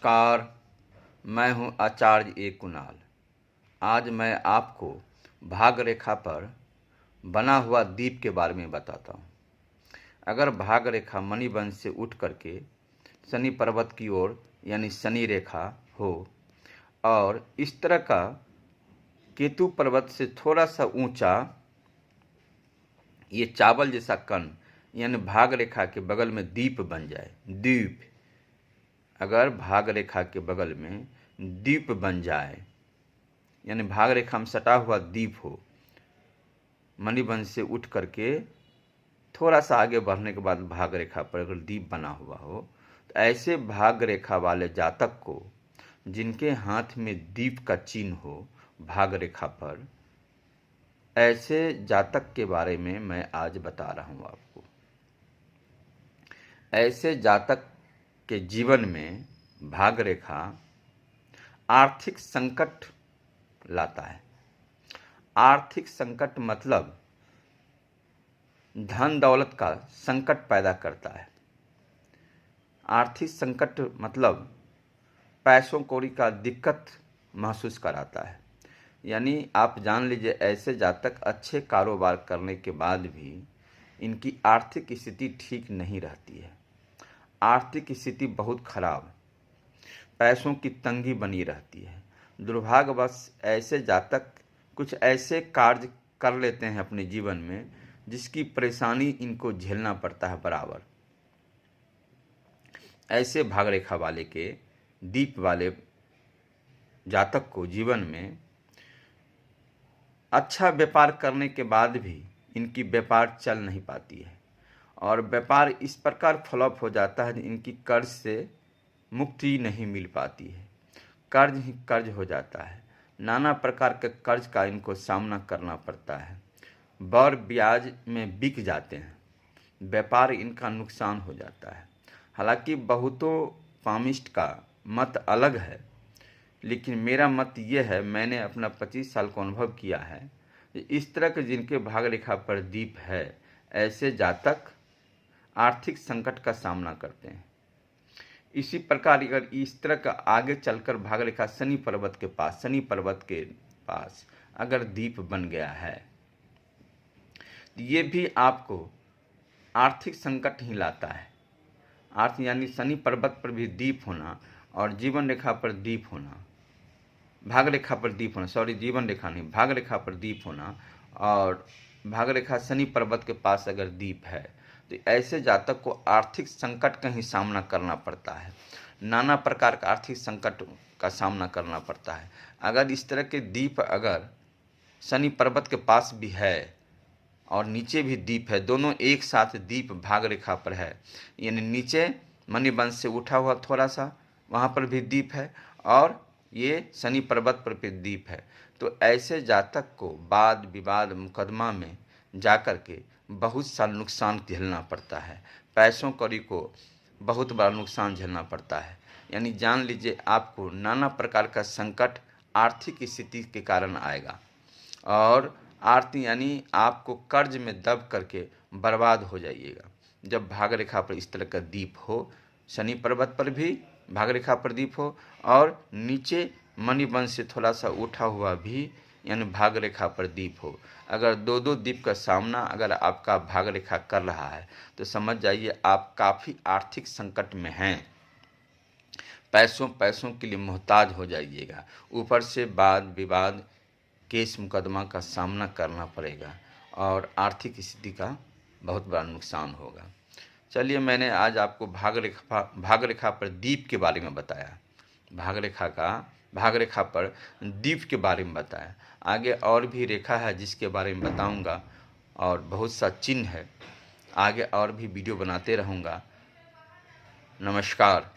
नमस्कार। मैं हूं आचार्य ए कुणाल। आज मैं आपको भाग रेखा पर बना हुआ दीप के बारे में बताता हूं। अगर भाग रेखा मणिबंध से उठ करके शनि पर्वत की ओर यानी शनि रेखा हो और इस तरह का केतु पर्वत से थोड़ा सा ऊंचा ये चावल जैसा कण यानी भाग रेखा के बगल में दीप बन जाए, दीप अगर भाग रेखा के बगल में दीप बन जाए यानी भाग रेखा में सटा हुआ दीप हो, मणिबंध से उठ करके थोड़ा सा आगे बढ़ने के बाद भाग रेखा पर अगर दीप बना हुआ हो, तो ऐसे भाग रेखा वाले जातक को जिनके हाथ में दीप का चिन्ह हो भाग रेखा पर, ऐसे जातक के बारे में मैं आज बता रहा हूँ आपको। ऐसे जातक के जीवन में भाग रेखा आर्थिक संकट लाता है। आर्थिक संकट मतलब धन दौलत का संकट पैदा करता है। आर्थिक संकट मतलब पैसों कौड़ी का दिक्कत महसूस कराता है। यानी आप जान लीजिए, ऐसे जातक अच्छे कारोबार करने के बाद भी इनकी आर्थिक स्थिति ठीक नहीं रहती है। आर्थिक स्थिति बहुत खराब, पैसों की तंगी बनी रहती है। दुर्भाग्यवश ऐसे जातक कुछ ऐसे कार्य कर लेते हैं अपने जीवन में जिसकी परेशानी इनको झेलना पड़ता है बराबर। ऐसे भाग रेखा वाले के दीप वाले जातक को जीवन में अच्छा व्यापार करने के बाद भी इनकी व्यापार चल नहीं पाती है और व्यापार इस प्रकार फ्लॉप हो जाता है कि इनकी कर्ज से मुक्ति नहीं मिल पाती है। कर्ज ही कर्ज हो जाता है। नाना प्रकार के कर्ज का इनको सामना करना पड़ता है। बर ब्याज में बिक जाते हैं। व्यापार इनका नुकसान हो जाता है। हालांकि बहुतों पामिस्ट का मत अलग है, लेकिन मेरा मत ये है, मैंने अपना 25 साल का अनुभव किया है, इस तरह के जिनके भाग रेखा पर दीप है ऐसे जातक आर्थिक संकट का सामना करते हैं। इसी प्रकार अगर इस तरह का आगे चलकर भाग रेखा शनि पर्वत के पास अगर दीप बन गया है, ये भी आपको आर्थिक संकट ही लाता है। अर्थ यानी शनि पर्वत पर भी दीप होना और जीवन रेखा पर दीप होना, भाग रेखा पर दीप होना, जीवन रेखा नहीं, भाग रेखा पर दीप होना और भाग रेखा शनि पर्वत के पास अगर दीप है तो ऐसे जातक को आर्थिक संकट का ही सामना करना पड़ता है। नाना प्रकार का आर्थिक संकट का सामना करना पड़ता है। अगर इस तरह के दीप अगर शनि पर्वत के पास भी है और नीचे भी दीप है, दोनों एक साथ दीप भाग रेखा पर है, यानी नीचे मणिबंध से उठा हुआ थोड़ा सा वहाँ पर भी दीप है और ये शनि पर्वत पर भी दीप है, तो ऐसे जातक को वाद विवाद मुकदमा में जाकर के बहुत सा नुकसान झेलना पड़ता है। पैसों कौड़ी को बहुत बड़ा नुकसान झेलना पड़ता है। यानी जान लीजिए, आपको नाना प्रकार का संकट आर्थिक स्थिति के कारण आएगा और आर्थिक यानी आपको कर्ज में दब करके बर्बाद हो जाइएगा। जब भाग रेखा पर इस तरह का दीप हो, शनि पर्वत पर भी भाग रेखा पर दीप हो और नीचे मणिबंध से थोड़ा सा उठा हुआ भी यानी भाग रेखा पर दीप हो, अगर दो दो दीप का सामना अगर आपका भाग रेखा कर रहा है तो समझ जाइए आप काफ़ी आर्थिक संकट में हैं। पैसों के लिए मोहताज हो जाइएगा। ऊपर से वाद विवाद केस मुकदमा का सामना करना पड़ेगा और आर्थिक स्थिति का बहुत बड़ा नुकसान होगा। चलिए, मैंने आज आपको भाग रेखा पर दीप के बारे में बताया, भाग रेखा पर दीप के बारे में बताया। आगे और भी रेखा है जिसके बारे में बताऊंगा और बहुत सा चिन्ह है। आगे और भी वीडियो बनाते रहूँगा। नमस्कार।